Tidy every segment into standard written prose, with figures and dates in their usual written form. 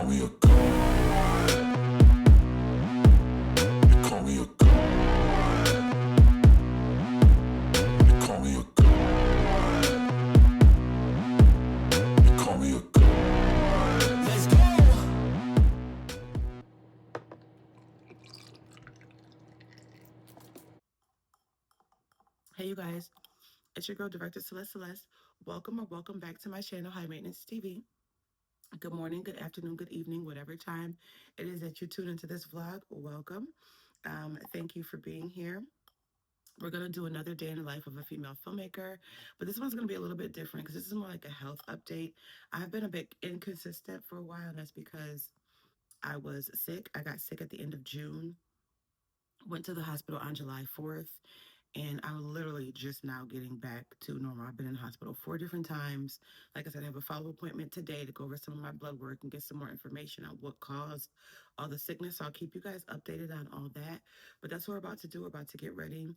call me a god. You call me a god. You call me a god. You call me a god. Let's go. Hey you guys, it's your girl director Celeste. Welcome back to my channel, High Maintenance TV. Good morning, good afternoon, good evening, whatever time it is that you tune into this vlog. Welcome. Thank you for being here. We're gonna do another day in the life of a female filmmaker, but this one's gonna be a little bit different because this is more like a health update. I've been a bit inconsistent for a while, and that's because I was sick. I got sick at the end of June. Went to the hospital on July 4th, and I'm literally just now getting back to normal. I've been in the hospital 4 different times. Like I said, I have a follow-up appointment today to go over some of my blood work and get some more information on what caused all the sickness. So I'll keep you guys updated on all that. But that's what we're about to do. We're about to get ready.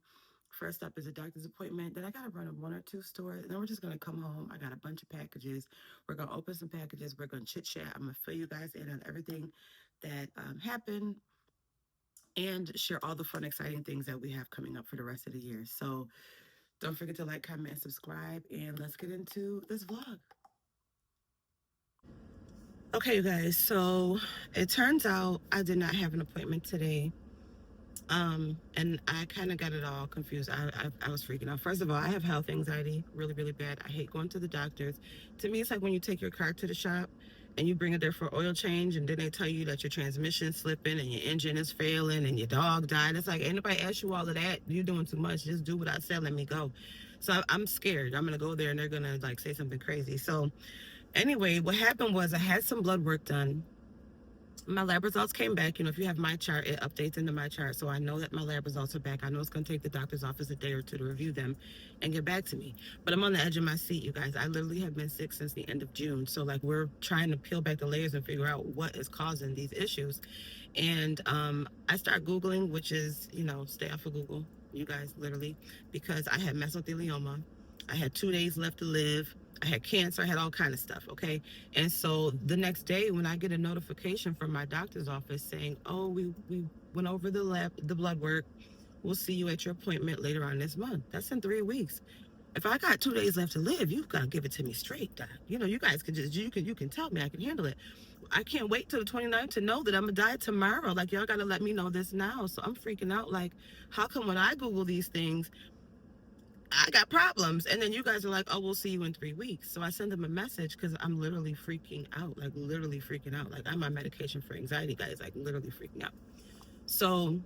First up is a doctor's appointment. Then I got to run a 1 or 2 stores. And then we're just going to come home. I got a bunch of packages. We're going to open some packages. We're going to chit chat. I'm going to fill you guys in on everything that happened and share all the fun, exciting things that we have coming up for the rest of the year. So don't forget to like, comment, and subscribe, and let's get into this vlog. Okay, you guys, so it turns out I did not have an appointment today. And I kind of got it all confused. I was freaking out. First of all, I have health anxiety really, really bad. I hate going to the doctors. To me, it's like when you take your car to the shop and you bring it there for oil change, and then they tell you that your transmission's slipping and your engine is failing and your dog died. It's like, ain't nobody asked you all of that. You're doing too much. Just do what I said. Let me go. So I'm scared. I'm gonna go there and they're gonna like say something crazy. So anyway, what happened was I had some blood work done. My lab results came back. You know, if you have my chart, it updates into my chart. So I know that my lab results are back. I know it's going to take the doctor's office a day or two to review them and get back to me. But I'm on the edge of my seat, you guys. I literally have been sick since the end of June. So, like, we're trying to peel back the layers and figure out what is causing these issues. And I start Googling, which is, you know, stay off of Google, you guys, literally, because I had mesothelioma. I had 2 days left to live. I had cancer. I had all kind of stuff. Okay. And so the next day when I get a notification from my doctor's office saying, oh, we went over the blood work. We'll see you at your appointment later on this month. That's in 3 weeks. If I got 2 days left to live, you've got to give it to me straight, Doc. You know, you guys can just, you can tell me, I can handle it. I can't wait till the 29th to know that I'm gonna die tomorrow. Like, y'all got to let me know this now. So I'm freaking out. Like, how come when I Google these things, I got problems? And then you guys are like, oh, we'll see you in 3 weeks. So I send them a message because I'm literally freaking out, like literally freaking out. Like, I'm on medication for anxiety, guys, like literally freaking out. So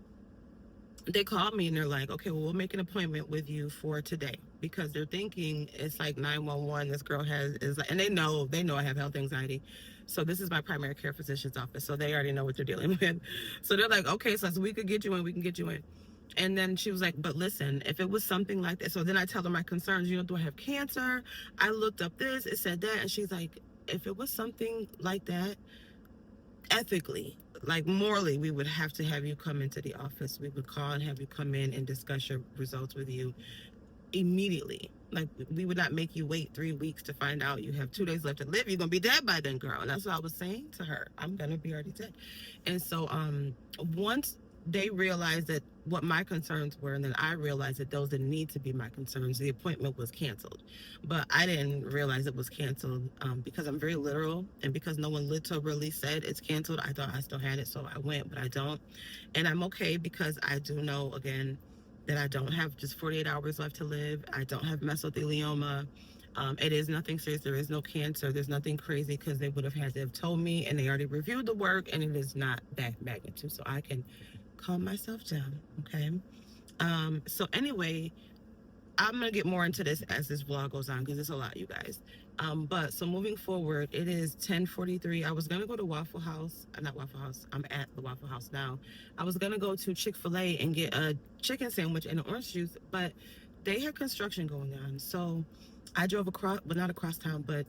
they called me and they're like, okay, well, we'll make an appointment with you for today, because they're thinking it's like 911. This girl is like, and they know I have health anxiety. So this is my primary care physician's office. So they already know what they're dealing with. So they're like, okay, so we could get you in, we can get you in. And then she was like, but listen, if it was something like that. So then I tell her my concerns, you know, do I have cancer? I looked up this, it said that. And she's like, if it was something like that, ethically, like morally, we would have to have you come into the office. We would call and have you come in and discuss your results with you immediately. Like, we would not make you wait 3 weeks to find out you have 2 days left to live. You're gonna be dead by then, girl. And that's what I was saying to her. I'm gonna be already dead. And so once they realized that what my concerns were, and then I realized that those didn't need to be my concerns, the appointment was canceled. But I didn't realize it was canceled because I'm very literal, and because no one literally said it's canceled, I thought I still had it, so I went, but I don't. And I'm okay because I do know, again, that I don't have just 48 hours left to live. I don't have mesothelioma. It is nothing serious. There is no cancer. There's nothing crazy, because they would have had to have told me, and they already reviewed the work, and it is not that magnitude. So I can calm myself down. Okay. So anyway, I'm gonna get more into this as this vlog goes on, because it's a lot, you guys. But so moving forward, it is 10:43. I was gonna go to Waffle House, not Waffle House. I'm at the Waffle House now. I was gonna go to Chick-fil-A and get a chicken sandwich and an orange juice, but they had construction going on. So I drove across, well, not across town, but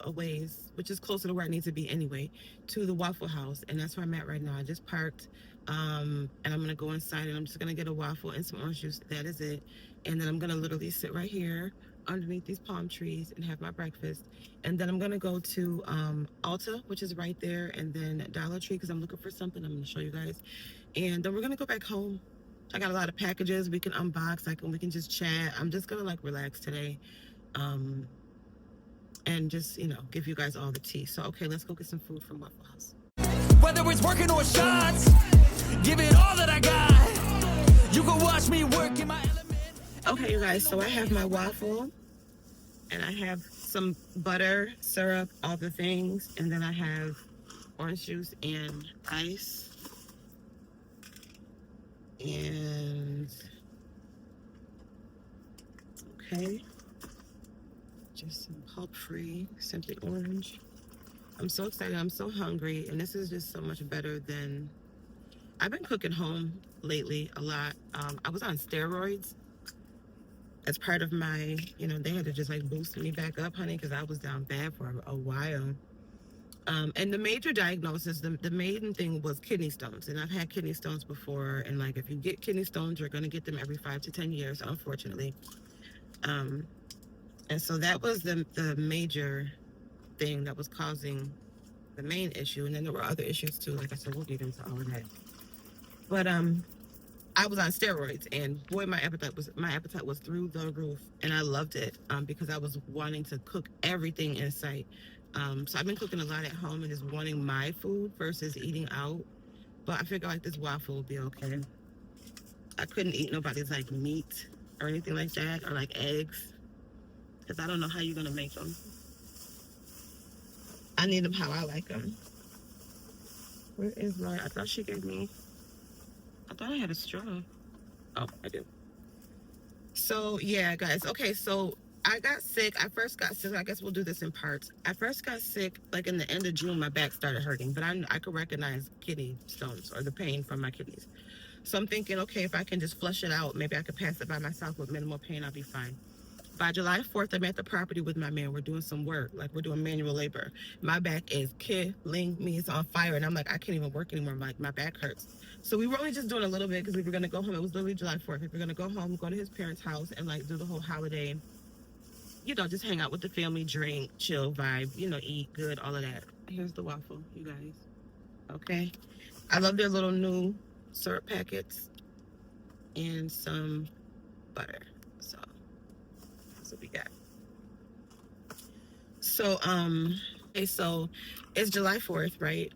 a ways, which is closer to where I need to be anyway, to the Waffle House, and that's where I'm at right now. I just parked, and I'm gonna go inside, and I'm just gonna get a waffle and some orange juice. That is it. And then I'm gonna literally sit right here underneath these palm trees and have my breakfast. And then I'm gonna go to Ulta, which is right there, and then Dollar Tree because I'm looking for something. I'm gonna show you guys. And then we're gonna go back home. I got a lot of packages we can unbox. We can just chat. I'm just gonna like relax today, um, and just give you guys all the tea. So okay, let's go get some food from Waffle House. Whether it's working or shots, give it all that I got. You can watch me work in my element. Okay, you guys. So I have my waffle, and I have some butter, syrup, all the things, and then I have orange juice and ice. And okay, just some pulp free, simply orange. I'm so excited. I'm so hungry, and this is just so much better than I've been cooking home lately a lot. I was on steroids as part of my, they had to just like boost me back up, honey, because I was down bad for a while. And the major diagnosis, the main thing was kidney stones. And I've had kidney stones before. And like, if you get kidney stones, you're going to get them every 5 to 10 years, unfortunately. And so that was the major thing that was causing the main issue. And then there were other issues too. Like I said, we'll get into all of that. But I was on steroids, and boy, my appetite was through the roof, and I loved it because I was wanting to cook everything in sight. So I've been cooking a lot at home and just wanting my food versus eating out. But I figure like this waffle will be okay. I couldn't eat nobody's like meat or anything like that, or like eggs, because I don't know how you're gonna make them. I need them how I like them. Where is my? I thought she gave me. I thought I had a straw. Oh, I do. So yeah, guys. Okay, so I got sick. I first got sick. I guess we'll do this in parts. I first got sick like in the end of June. My back started hurting, but I could recognize kidney stones or the pain from my kidneys. So I'm thinking, okay, if I can just flush it out, maybe I could pass it by myself with minimal pain. I'll be fine. By July 4th, I'm at the property with my man. We're doing some work, like we're doing manual labor. My back is killing me. It's on fire, and I'm like, I can't even work anymore. Like my back hurts. So we were only just doing a little bit because we were gonna go home. It was literally July 4th. We were gonna go home, go to his parents' house, and like do the whole holiday. Just hang out with the family, drink, chill, vibe. Eat good, all of that. Here's the waffle, you guys. Okay, I love their little new syrup packets and some butter. So that's what we got. So okay, so it's July 4th, right?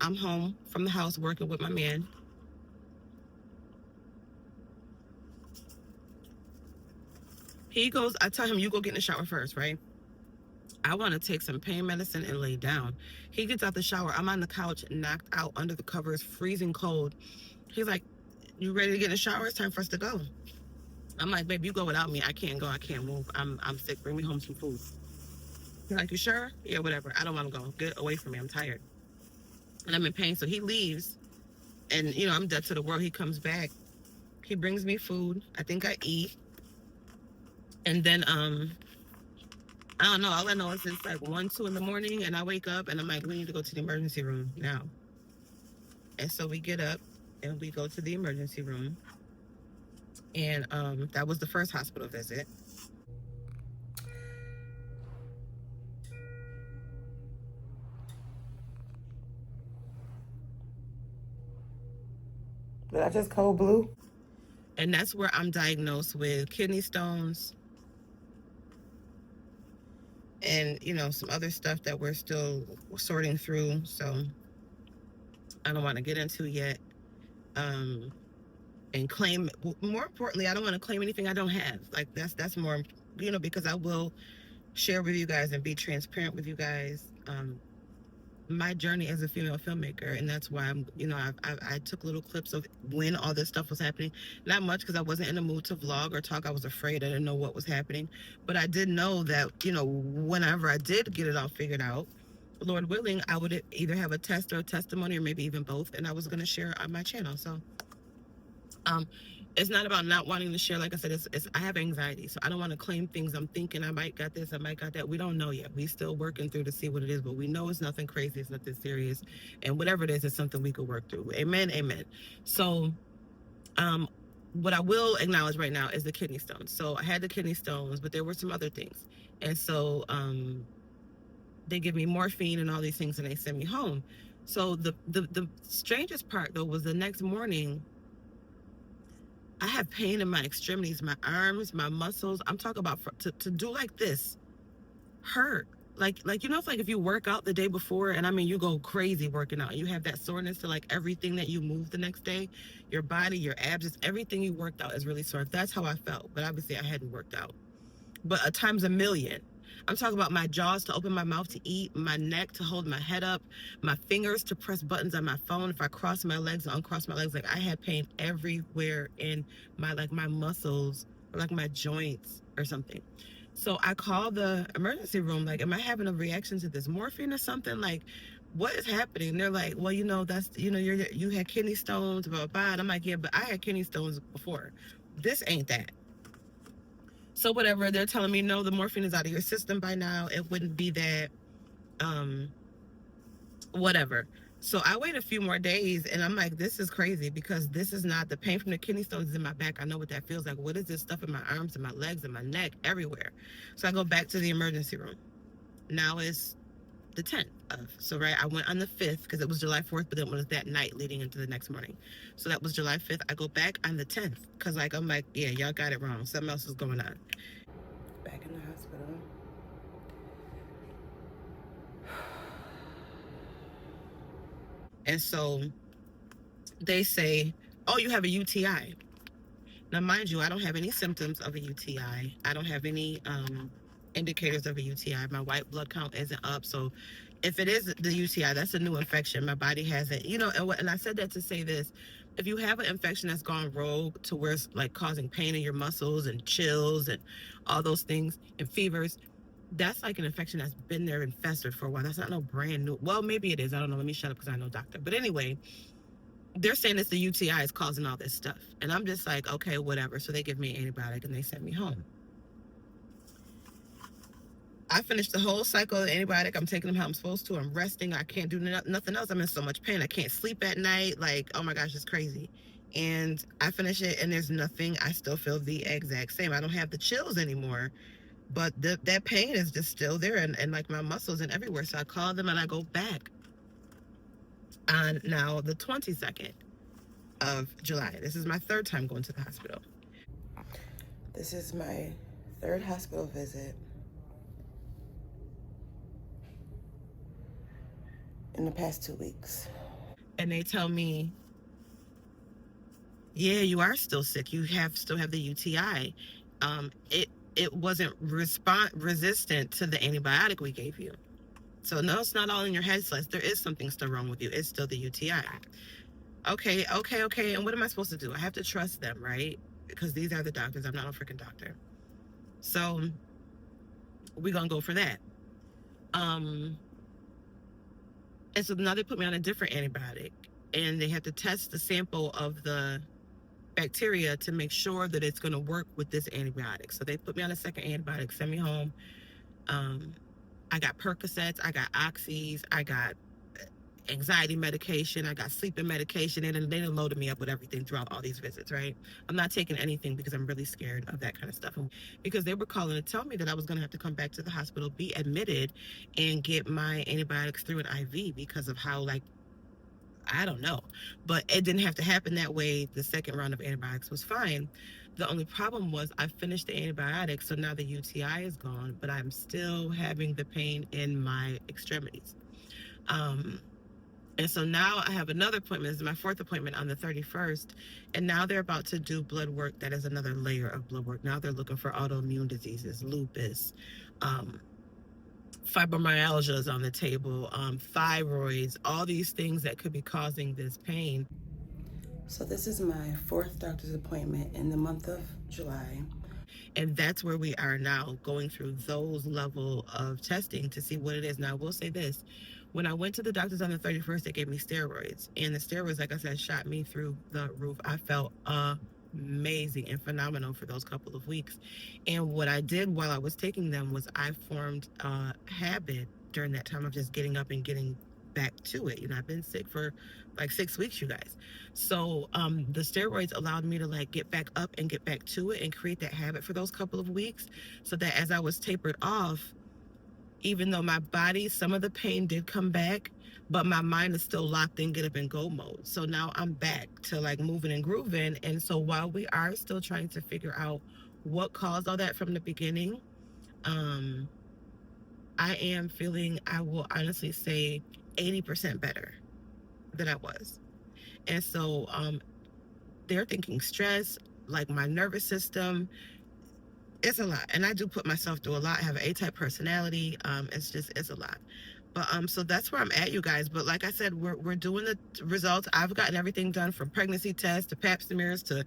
I'm home from the house working with my man. He goes, I tell him, you go get in the shower first, right? I want to take some pain medicine and lay down. He gets out the shower. I'm on the couch, knocked out under the covers, freezing cold. He's like, you ready to get in the shower? It's time for us to go. I'm like, babe, you go without me. I can't go. I can't move. I'm sick. Bring me home some food. He's like, you sure? Yeah, whatever. I don't want to go. Get away from me. I'm tired. And I'm in pain. So he leaves. And, I'm dead to the world. He comes back. He brings me food. I think I eat. And then, I don't know. All I know is it's like 1, 2 in the morning. And I wake up and I'm like, we need to go to the emergency room now. And so we get up and we go to the emergency room. And that was the first hospital visit. Did I just cold blue? And that's where I'm diagnosed with kidney stones and, some other stuff that we're still sorting through. So I don't want to get into yet. And claim, more importantly, I don't want to claim anything I don't have. Like that's more, because I will share with you guys and be transparent with you guys. My journey as a female filmmaker, and that's why I took little clips of when all this stuff was happening. Not much because I wasn't in the mood to vlog or talk. I was afraid. I didn't know what was happening, but I did know that whenever I did get it all figured out, Lord willing, I would either have a test or a testimony, or maybe even both, and I was going to share on my channel. So it's not about not wanting to share. Like I said, it's I have anxiety, so I don't want to claim things. I'm thinking I might got this, I might got that. We don't know yet. We still working through to see what it is, but we know it's nothing crazy, it's nothing serious, and whatever it is, it's something we could work through. Amen, amen. So, what I will acknowledge right now is the kidney stones. So I had the kidney stones, but there were some other things. And so they give me morphine and all these things and they send me home. So the strangest part though was the next morning I had pain in my extremities, my arms, my muscles. I'm talking about to do like this hurt. Like you know, it's like if you work out the day before, and I mean you go crazy working out, you have that soreness to like everything that you move the next day, your body, your abs, just everything you worked out is really sore. That's how I felt, but obviously I hadn't worked out. But a times a million. I'm talking about my jaws to open my mouth to eat, my neck to hold my head up, my fingers to press buttons on my phone. If I cross my legs or uncross my legs, like I had pain everywhere in my like my muscles or like my joints or something. So I called the emergency room, like, am I having a reaction to this morphine or something? Like, what is happening? And they're like, well, you know, that's, you know, you had kidney stones, blah, blah, blah. And I'm like, yeah, but I had kidney stones before. This ain't that. So whatever, they're telling me, no, the morphine is out of your system by now. It wouldn't be that, whatever. So I wait a few more days and I'm like, this is crazy because this is not the pain from the kidney stones is in my back. I know what that feels like. What is this stuff in my arms and my legs and my neck everywhere? So I go back to the emergency room. Now it's the 10th of, so right, I went on the 5th because it was July 4th, but then it was that night leading into the next morning. So that was July 5th. I go back on the 10th because like, I'm like, yeah, y'all got it wrong. Something else is going on. Back in the hospital. And so they say, oh, you have a UTI. Now, mind you, I don't have any symptoms of a UTI. I don't have any indicators of a UTI. My white blood count isn't up. So if it is the UTI, that's a new infection. My body hasn't, you know, and I said that to say this. If you have an infection that's gone rogue to where it's like causing pain in your muscles and chills and all those things and fevers, that's like an infection that's been there and festered for a while. That's not no brand new. Well, maybe it is. I don't know. Let me shut up because I'm no doctor. But anyway, they're saying it's the UTI is causing all this stuff. And I'm just like, okay, whatever. So they give me an antibiotic and they send me home. I finished the whole cycle of antibiotic. I'm taking them how I'm supposed to. I'm resting. I can't do nothing else. I'm in so much pain. I can't sleep at night. Like, oh my gosh, it's crazy. And I finish it and there's nothing. I still feel the exact same. I don't have the chills anymore. But that pain is just still there and like my muscles and everywhere. So I call them and I go back on now the 22nd of July. This is my third time going to the hospital. This is my third hospital visit in the past 2 weeks. And they tell me, yeah, you are still sick. You still have the UTI. It wasn't resistant to the antibiotic we gave you. So no, it's not all in your head, Celeste. There is something still wrong with you. It's still the UTI. Okay. And what am I supposed to do? I have to trust them, right? Because these are the doctors. I'm not a freaking doctor. So we're going to go for that. And so now they put me on a different antibiotic. And they have to test the sample of the bacteria to make sure that it's going to work with this antibiotic. So they put me on a second antibiotic, send me home. I got Percocets, I got Oxys, I got anxiety medication, I got sleeping medication, and they done loaded me up with everything throughout all these visits, right? I'm not taking anything because I'm really scared of that kind of stuff. Because they were calling to tell me that I was going to have to come back to the hospital, be admitted, and get my antibiotics through an IV because of how, like, I don't know. But it didn't have to happen that way. The second round of antibiotics was fine. The only problem was I finished the antibiotics, so now the UTI is gone, but I'm still having the pain in my extremities. And so now I have another appointment. This is my fourth appointment on the 31st. And now they're about to do blood work. That is another layer of blood work. Now they're looking for autoimmune diseases, lupus, fibromyalgia is on the table, thyroids, all these things that could be causing this pain. So this is my fourth doctor's appointment in the month of July. And that's where we are now, going through those level of testing to see what it is. Now, I will say this. When I went to the doctors on the 31st, they gave me steroids. And the steroids, like I said, shot me through the roof. I felt amazing and phenomenal for those couple of weeks. And what I did while I was taking them was I formed a habit during that time of just getting up and getting back to it. You know, I've been sick for like 6 weeks, you guys. So the steroids allowed me to like get back up and get back to it and create that habit for those couple of weeks, so that as I was tapered off, even though my body, some of the pain did come back, but my mind is still locked in get up and go mode. So now I'm back to like moving and grooving. And so while we are still trying to figure out what caused all that from the beginning, um, I am feeling, I will honestly say, 80% better than I was. And so they're thinking stress, like my nervous system. It's a lot, and I do put myself through a lot. I have an A-type personality. It's a lot. But so that's where I'm at, you guys. But like I said, we're doing the results. I've gotten everything done, from pregnancy tests to pap smears to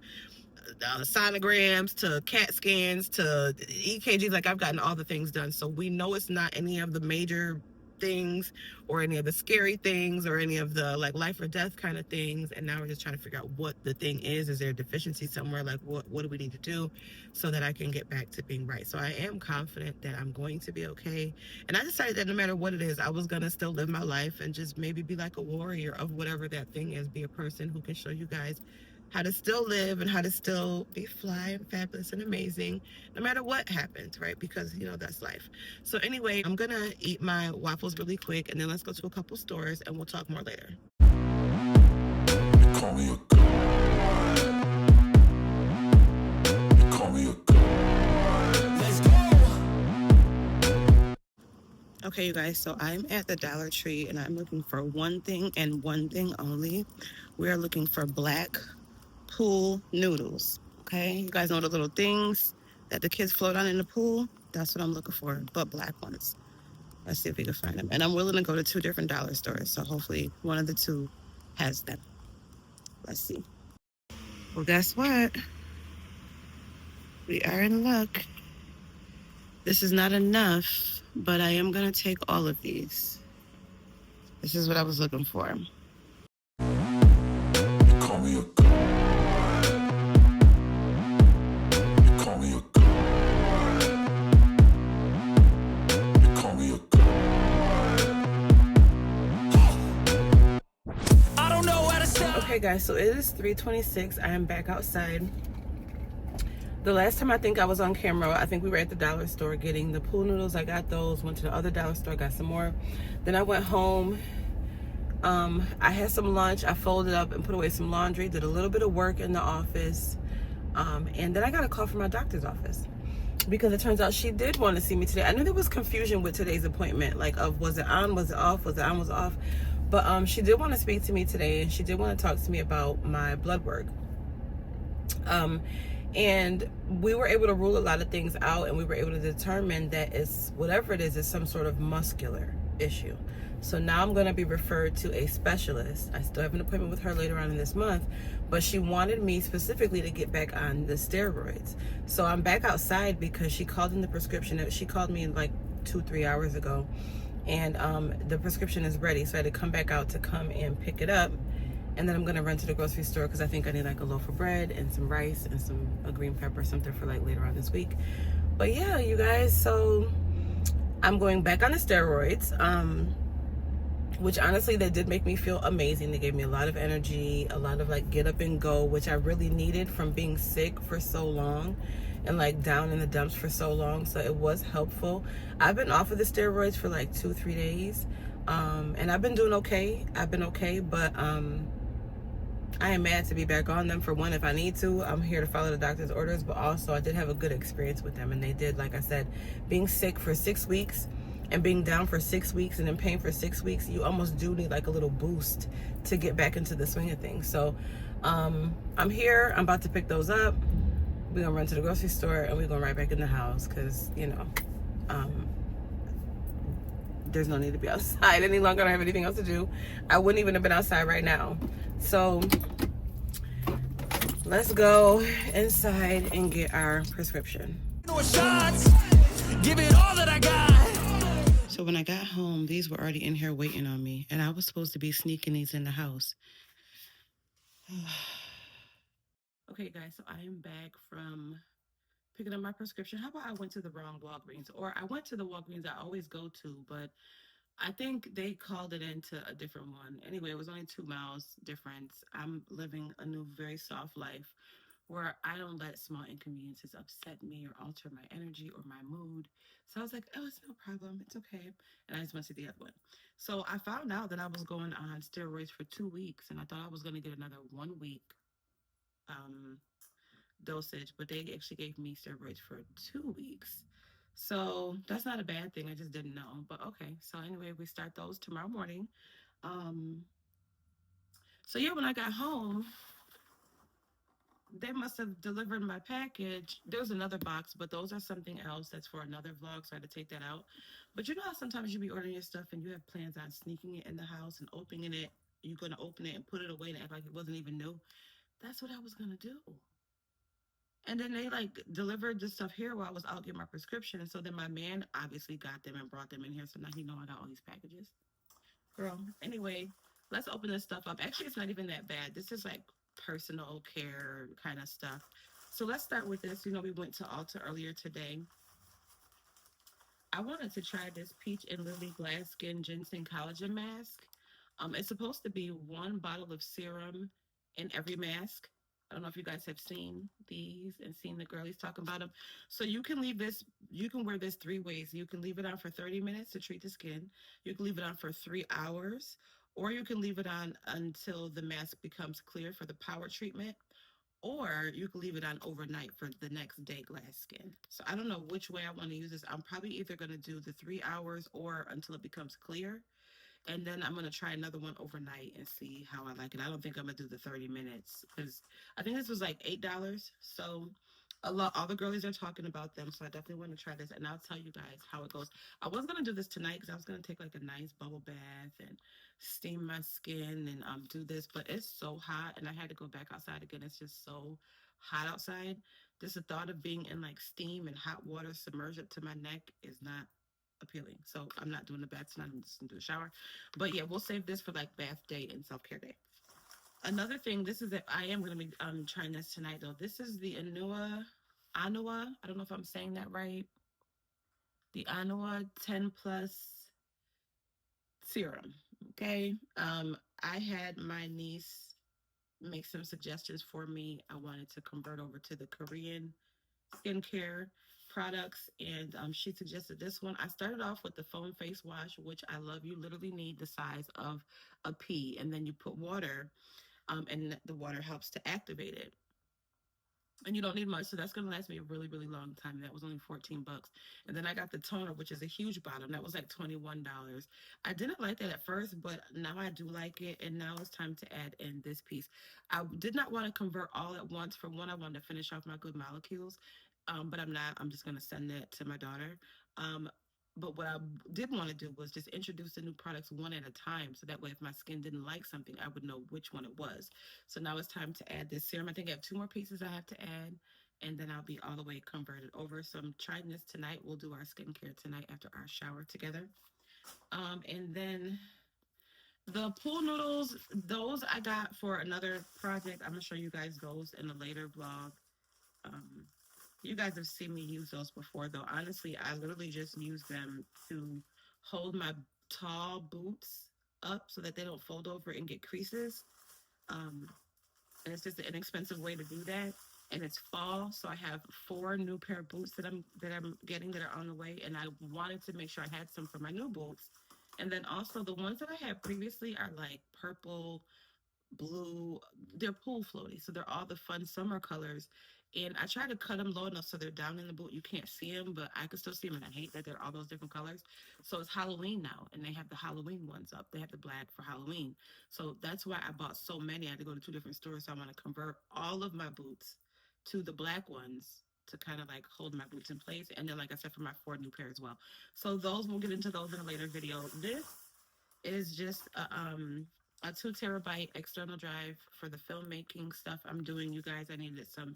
sonograms to CAT scans to EKGs. Like, I've gotten all the things done, so we know it's not any of the major things or any of the scary things or any of the like life or death kind of things. And now we're just trying to figure out what the thing is. Is there a deficiency somewhere? Like, what do we need to do so that I can get back to being right? So I am confident that I'm going to be okay. And I decided that no matter what it is, I was going to still live my life and just maybe be like a warrior of whatever that thing is, be a person who can show you guys how to still live and how to still be fly and fabulous and amazing no matter what happens, right? Because, you know, that's life. So anyway, I'm gonna eat my waffles really quick, and then let's go to a couple stores and we'll talk more later. You call me a god. You call me a god. Let's go. Okay, you guys, so I'm at the Dollar Tree and I'm looking for one thing and one thing only. We are looking for black pool noodles. Okay, you guys know the little things that the kids float on in the pool? That's what I'm looking for, but black ones. Let's see if we can find them. And I'm willing to go to 2 different dollar stores, so hopefully one of the 2 has them. Let's see. Well, guess what? We are in luck. This is not enough, but I am gonna take all of these. This is what I was looking for. You call me a god. You call me a god. You call me a god. I don't know how to stop. Okay, guys, so it is 3:26. I am back outside. The last time I think I was on camera, I think we were at the dollar store getting the pool noodles. I got those, went to the other dollar store, got some more. Then I went home. I had some lunch. I folded up and put away some laundry, did a little bit of work in the office. And then I got a call from my doctor's office, because it turns out she did want to see me today. I knew there was confusion with today's appointment, like of was it on, was it off, was it on, was it off. But she did want to speak to me today, and she did want to talk to me about my blood work. And we were able to rule a lot of things out, and we were able to determine that it's whatever it is some sort of muscular issue. So now I'm going to be referred to a specialist. I still have an appointment with her later on in this month, but she wanted me specifically to get back on the steroids. So I'm back outside because she called in the prescription. She called me like 2-3 hours ago, and the prescription is ready. So I had to come back out to come and pick it up. And then I'm gonna run to the grocery store because I think I need like a loaf of bread and some rice and a green pepper, something for like later on this week. But yeah, you guys, so I'm going back on the steroids, which honestly, they did make me feel amazing. They gave me a lot of energy, a lot of like get up and go, which I really needed from being sick for so long and like down in the dumps for so long. So it was helpful. I've been off of the steroids for like 2-3 days. And I've been doing okay. I've been okay, but I am mad to be back on them. For one, if I need to, I'm here to follow the doctor's orders, but also I did have a good experience with them. And they did, like I said, being sick for 6 weeks and being down for 6 weeks and in pain for 6 weeks, you almost do need like a little boost to get back into the swing of things. So I'm here. I'm about to pick those up. We're gonna run to the grocery store and we're going right back in the house because, you know, there's no need to be outside any longer. I don't have anything else to do. I wouldn't even have been outside right now. So let's go inside and get our prescription. Shots, give it all that I got. So when I got home, these were already in here waiting on me, and I was supposed to be sneaking these in the house. Okay, guys, so I am back from picking up my prescription. How about I went to the wrong Walgreens? Or I went to the Walgreens I always go to, but I think they called it into a different one. Anyway, it was only 2 miles difference. I'm living a new, very soft life where I don't let small inconveniences upset me or alter my energy or my mood. So I was like, oh, it's no problem. It's okay. And I just went to the other one. So I found out that I was going on steroids for 2 weeks, and I thought I was going to get another 1 week um, dosage, but they actually gave me steroids for 2 weeks. So that's not a bad thing. I just didn't know. But okay. So anyway, we start those tomorrow morning. Um, so yeah, when I got home, they must have delivered my package. There's another box, but those are something else. That's for another vlog, so I had to take that out. But you know how sometimes you be ordering your stuff and you have plans on sneaking it in the house and opening it. You're gonna open it and put it away and act like it wasn't even new. That's what I was gonna do. And then they like delivered the stuff here while I was out getting my prescription. And so then my man obviously got them and brought them in here. So now he know I got all these packages. Girl, anyway, let's open this stuff up. Actually, it's not even that bad. This is like personal care kind of stuff. So let's start with this. You know, we went to Ulta earlier today. I wanted to try this Peach and Lily Glass Skin Ginseng Collagen Mask. It's supposed to be 1 bottle of serum in every mask. I don't know if you guys have seen these and seen the girlies talking about them. So you can leave this, you can wear this 3 ways. You can leave it on for 30 minutes to treat the skin. You can leave it on for 3 hours, or you can leave it on until the mask becomes clear for the power treatment, or you can leave it on overnight for the next day glass skin. So I don't know which way I want to use this. I'm probably either going to do the 3 hours or until it becomes clear. And then I'm going to try another one overnight and see how I like it. I don't think I'm going to do the 30 minutes because I think this was like $8. So all the girlies are talking about them. So I definitely want to try this and I'll tell you guys how it goes. I was going to do this tonight because I was going to take like a nice bubble bath and steam my skin and do this, but it's so hot and I had to go back outside again. It's just so hot outside. Just the thought of being in like steam and hot water submerged up to my neck is not appealing. So I'm not doing the bath tonight. I'm just gonna do a shower. But yeah, we'll save this for like bath day and self-care day. Another thing, this is that I am gonna be trying this tonight though. This is the Anua. I don't know if I'm saying that right. The Anua 10 plus serum. Okay. I had my niece make some suggestions for me. I wanted to convert over to the Korean skincare products, and she suggested this one. I started off with the foam face wash, which I love. You literally need the size of a pea, and then you put water, and the water helps to activate it. And you don't need much, so that's going to last me a really, really long time. That was only $14. And then I got the toner, which is a huge bottle. That was like $21. I didn't like that at first, but now I do like it. And now it's time to add in this piece. I did not want to convert all at once. For one, I wanted to finish off my good molecules, but I'm not. I'm just going to send that to my daughter. But what I did want to do was just introduce the new products one at a time. So that way, if my skin didn't like something, I would know which one it was. So now it's time to add this serum. I think I have 2 more pieces I have to add, and then I'll be all the way converted over. So I'm trying this tonight. We'll do our skincare tonight after our shower together. And then the pool noodles, those I got for another project. I'm going to show you guys those in a later vlog. You guys have seen me use those before, though. Honestly, I literally just use them to hold my tall boots up so that they don't fold over and get creases. And it's just an inexpensive way to do that. And it's fall, so I have 4 new pair of boots that I'm getting that are on the way. And I wanted to make sure I had some for my new boots. And then also the ones that I had previously are like purple, blue. They're pool floaty, so they're all the fun summer colors. And I try to cut them low enough so they're down in the boot. You can't see them, but I can still see them, and I hate that they're all those different colors. So it's Halloween now, and they have the Halloween ones up. They have the black for Halloween. So that's why I bought so many. I had to go to 2 different stores. So I want to convert all of my boots to the black ones to kind of like hold my boots in place. And then, like I said, for my 4 new pair as well. So those, we'll get into those in a later video. This is just a 2 terabyte external drive for the filmmaking stuff I'm doing. You guys, I needed some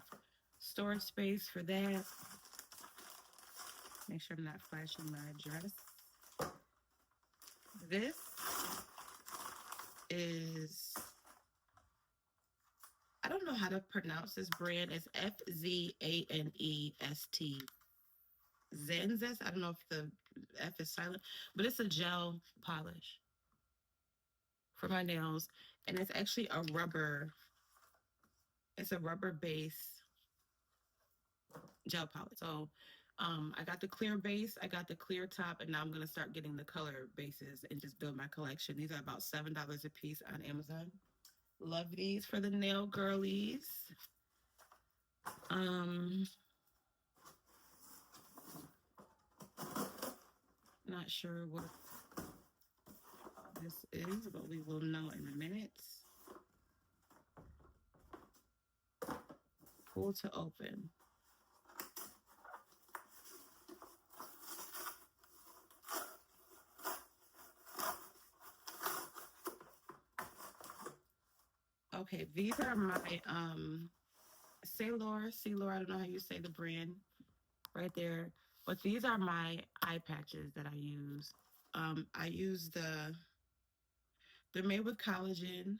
storage space for that. Make sure I'm not flashing my address. This is, I don't know how to pronounce this brand. It's Fzanest. Zanzest. I don't know if the F is silent, but it's a gel polish for my nails, and it's actually a rubber. It's a rubber base gel polish. So I got the clear base, I got the clear top, and now I'm gonna start getting the color bases and just build my collection. These are about $7 a piece on Amazon. Love these for the nail girlies. Not sure what this is, but we will know in a minute. Pull to open. Okay, these are my Sailor, I don't know how you say the brand right there, but these are my eye patches that I use. I use they're made with collagen.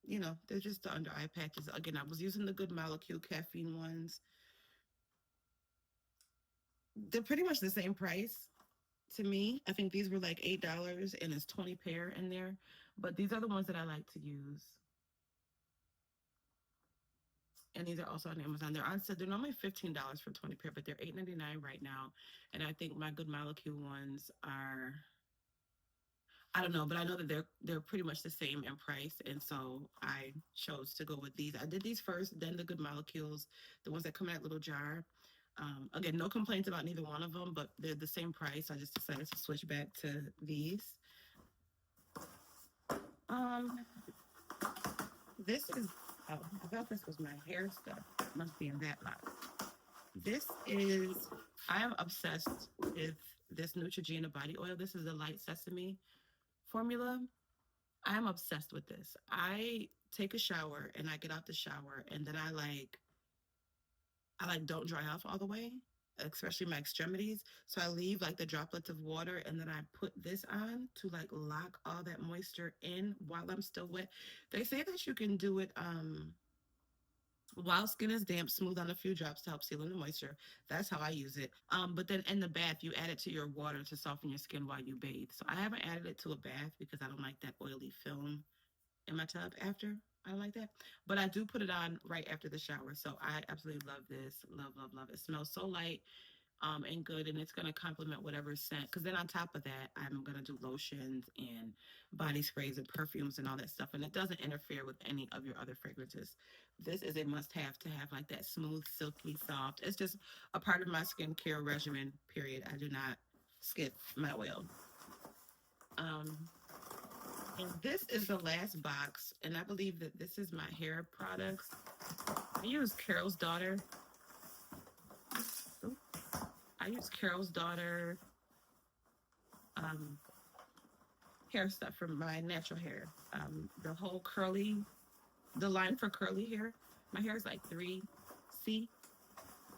You know, they're just the under eye patches. Again, I was using the Good Molecule caffeine ones. They're pretty much the same price to me. I think these were like $8 and it's 20 pair in there, but these are the ones that I like to use. And these are also on Amazon. They're on sale. They're normally $15 for 20 pair, but they're $8.99 right now. And I think my Good Molecule ones are, I don't know, but I know that they're pretty much the same in price. And so I chose to go with these. I did these first, then the Good Molecules, the ones that come in that little jar. Again, no complaints about neither one of them, but they're the same price. I just decided to switch back to these. This is, oh, I thought this was my hair stuff. It must be in that box. This is, I am obsessed with this Neutrogena body oil. This is the light sesame formula. I am obsessed with this. I take a shower and I get out the shower and then I don't dry off all the way, especially my extremities. So I leave like the droplets of water and then I put this on to like lock all that moisture in while I'm still wet. They say that you can do it while skin is damp, smooth on a few drops to help seal in the moisture. That's how I use it. But then in the bath, you add it to your water to soften your skin while you bathe. So I haven't added it to a bath because I don't like that oily film in my tub after. I don't like that. But I do put it on right after the shower. So I absolutely love this. Love, love, love. It smells so light and good, and it's going to complement whatever scent. Because then on top of that, I'm going to do lotions and body sprays and perfumes and all that stuff, and it doesn't interfere with any of your other fragrances. This is a must-have to have like that smooth, silky, soft. It's just a part of my skincare regimen, period. I do not skip my oil. And this is the last box, and I believe that this is my hair products. I use Carol's Daughter. I use Carol's Daughter hair stuff for my natural hair. The whole curly, the line for curly hair. My hair is like 3C.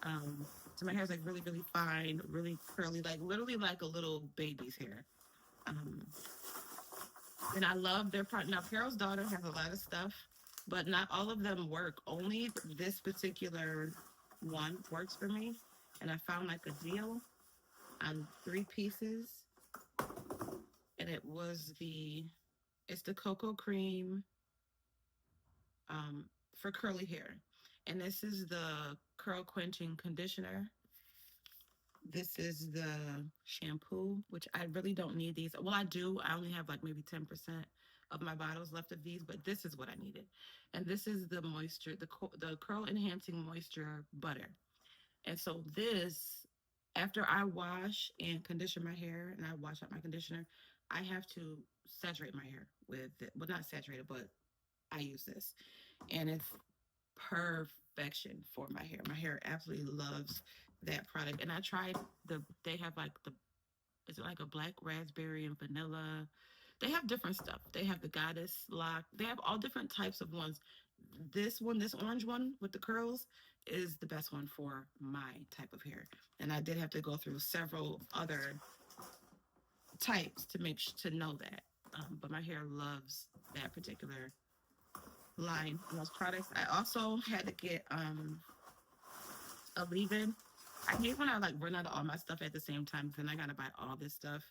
So my hair is like really, really fine, really curly, like literally like a little baby's hair. And I love their product. Now, Carol's Daughter has a lot of stuff, but not all of them work. Only this particular one works for me. And I found like a deal on 3 pieces. And it's the cocoa cream for curly hair. And this is the curl quenching conditioner. This is the shampoo, which I really don't need these. Well, I do. I only have like maybe 10% of my bottles left of these, but this is what I needed. And this is the moisture, the curl enhancing moisture butter. And so this, after I wash and condition my hair and I wash out my conditioner, I have to saturate my hair with it. Well, not saturated, but I use this. And it's perfection for my hair. My hair absolutely loves that product. And I tried they have like is it like a black raspberry and vanilla? They have different stuff. They have the Goddess Lock. They have all different types of ones. This orange one with the curls is the best one for my type of hair. And I did have to go through several other types to know that. But my hair loves that particular line, those products. I also had to get a leave-in I hate when I like run out of all my stuff at the same time, then I gotta buy all this stuff.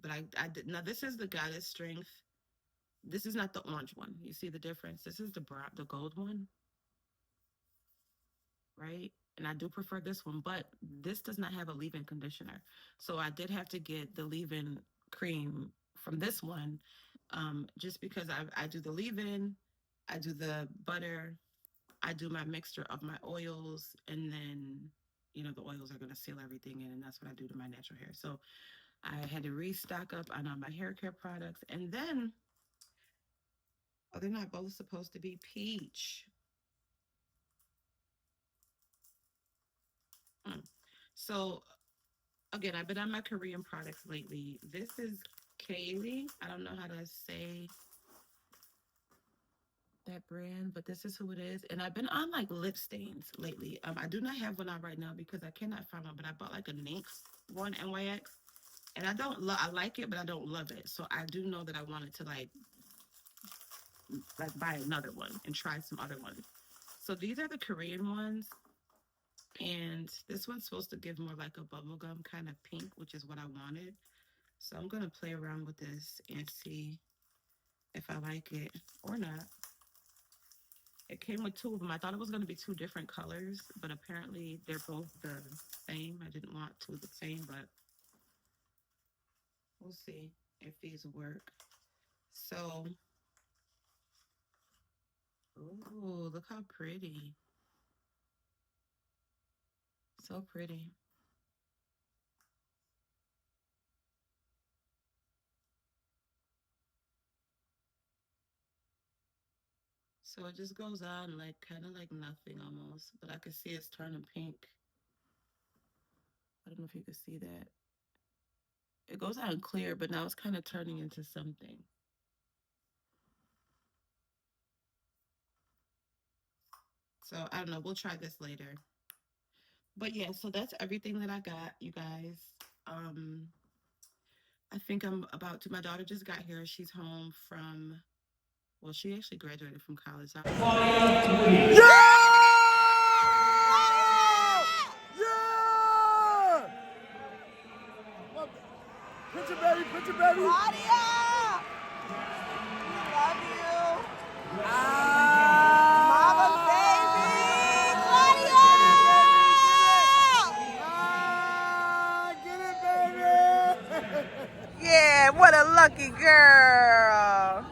But I did now. This is the Goddess Strength. This is not the orange one. You see the difference? This is the brown, the gold one, right? And I do prefer this one, but this does not have a leave-in conditioner. So I did have to get the leave-in cream from this one, just because I do the leave-in, I do the butter, I do my mixture of my oils, and then the oils are gonna seal everything in, and that's what I do to my natural hair. So I had to restock up on all my hair care products, and then they're not both supposed to be peach. Mm. So again, I've been on my Korean products lately. This is Kaylee. I don't know how to say that brand, but this is who it is. And I've been on like lip stains lately. I do not have one on right now because I cannot find one, but I bought like a NYX one, NYX, and I don't love. I like it, but I don't love it. So I do know that I wanted to like buy another one and try some other ones. So these are the Korean ones. And this one's supposed to give more like a bubblegum kind of pink, which is what I wanted. So I'm going to play around with this and see if I like it or not. It came with two of them. I thought it was going to be two different colors, but apparently they're both the same. I didn't want two of the same, but we'll see if these work. So, ooh, look how pretty. So pretty. So it just goes on like kind of like nothing almost, but I can see it's turning pink. I don't know if you can see that. It goes on clear, but now it's kind of turning into something. So I don't know. We'll try this later. But yeah, so that's everything that I got, you guys. Um, I think I'm about to. My daughter just got here. She's home from. Well, she actually graduated from college. Yeah! Put your baby, put your baby. Claudia! We love you. Mama baby! Claudia! Get it, baby! Yeah, what a lucky girl.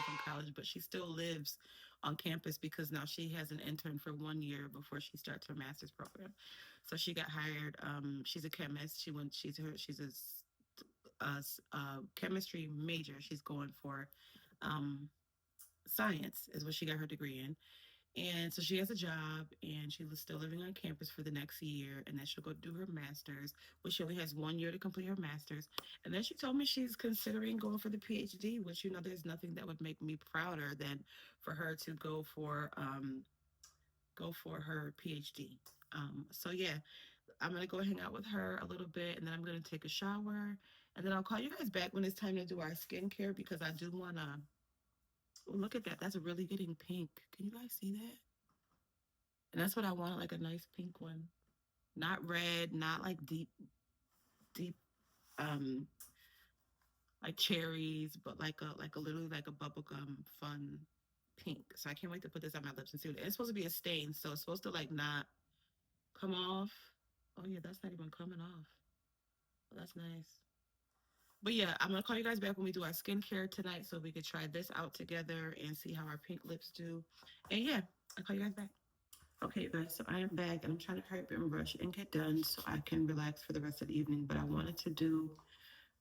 From college, but she still lives on campus because now she has an intern for 1 year before she starts her master's program. So she got hired. She's a chemist. She's a chemistry major. She's going for science is what she got her degree in. And so she has a job and she was still living on campus for the next year. And then she'll go do her master's, which she only has 1 year to complete her master's. And then she told me she's considering going for the PhD, which, there's nothing that would make me prouder than for her to go for her PhD. So yeah, I'm going to go hang out with her a little bit and then I'm going to take a shower. And then I'll call you guys back when it's time to do our skincare because I do want to. Oh, look at that. That's really getting pink. Can you guys see that? And that's what I want, like a nice pink one. Not red, not like deep, um, like cherries, but like a literally like a bubblegum fun pink. So I can't wait to put this on my lips and see what it's supposed to be a stain. So it's supposed to like not come off. Oh yeah, that's not even coming off. Well, that's nice. But yeah, I'm gonna call you guys back when we do our skincare tonight so we could try this out together and see how our pink lips do. And yeah, I'll call you guys back. Okay, guys, so I am back and I'm trying to hurry up and rush and get done so I can relax for the rest of the evening. But I wanted to do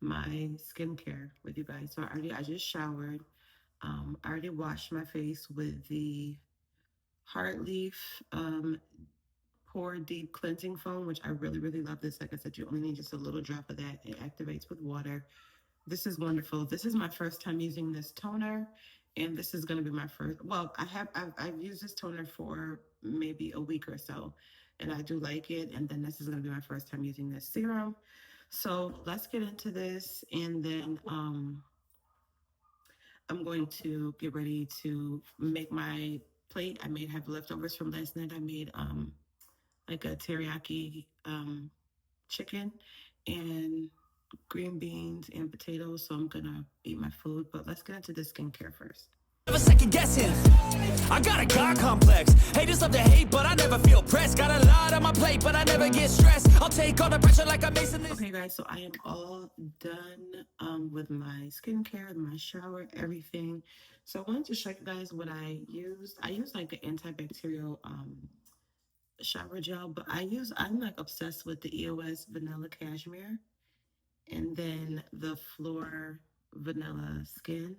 my skincare with you guys. So I just showered. I already washed my face with the Heartleaf Pore Deep Cleansing Foam, which I really, really love this. Like I said, you only need just a little drop of that. It activates with water. This is wonderful. This is my first time using this toner, and this is going to be my first. Well, I've used this toner for maybe a week or so, and I do like it. And then this is going to be my first time using this serum. So let's get into this, and then I'm going to get ready to make my plate. I may have leftovers from last night. I made like a teriyaki chicken and green beans and potatoes. So I'm gonna eat my food. But let's get into the skincare first. Never second guessing. I got a God complex. Haters love to hate, but I never feel pressed. Got a lot on my plate, but I never get stressed. I'll take all the pressure like I'm Mason. Okay, guys, so I am all done with my skincare, my shower, everything. So I wanted to show you guys what I used. I used like an antibacterial shower gel, but I'm like obsessed with the EOS Vanilla Cashmere and then the Flor Vanilla Skin.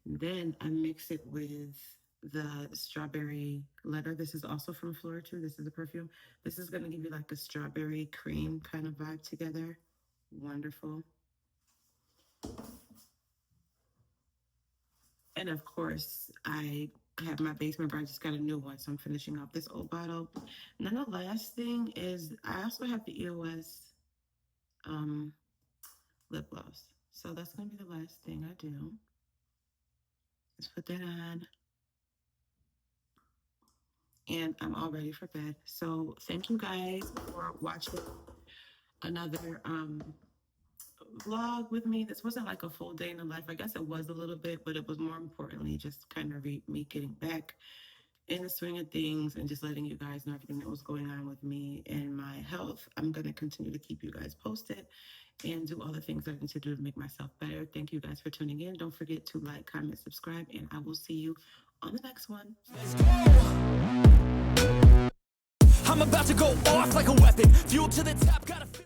Then I mix it with the strawberry leather. This is also from Flora too. This is a perfume. This is going to give you like a strawberry cream kind of vibe together. Wonderful. And of course, I have my basement, but I just got a new one. So I'm finishing off this old bottle. And then the last thing is I also have the EOS lip gloss. So that's going to be the last thing I do. Let's put that on. And I'm all ready for bed. So thank you guys for watching another vlog with me. This wasn't like a full day in the life. I guess it was a little bit, but it was more importantly just kind of me getting back in the swing of things and just letting you guys know everything that was going on with me and my health. I'm going to continue to keep you guys posted and do all the things I need to do to make myself better. Thank you guys for tuning in. Don't forget to like, comment, subscribe, and I will see you on the next one. I'm about to go off like a weapon. Fuel to the top, gotta feel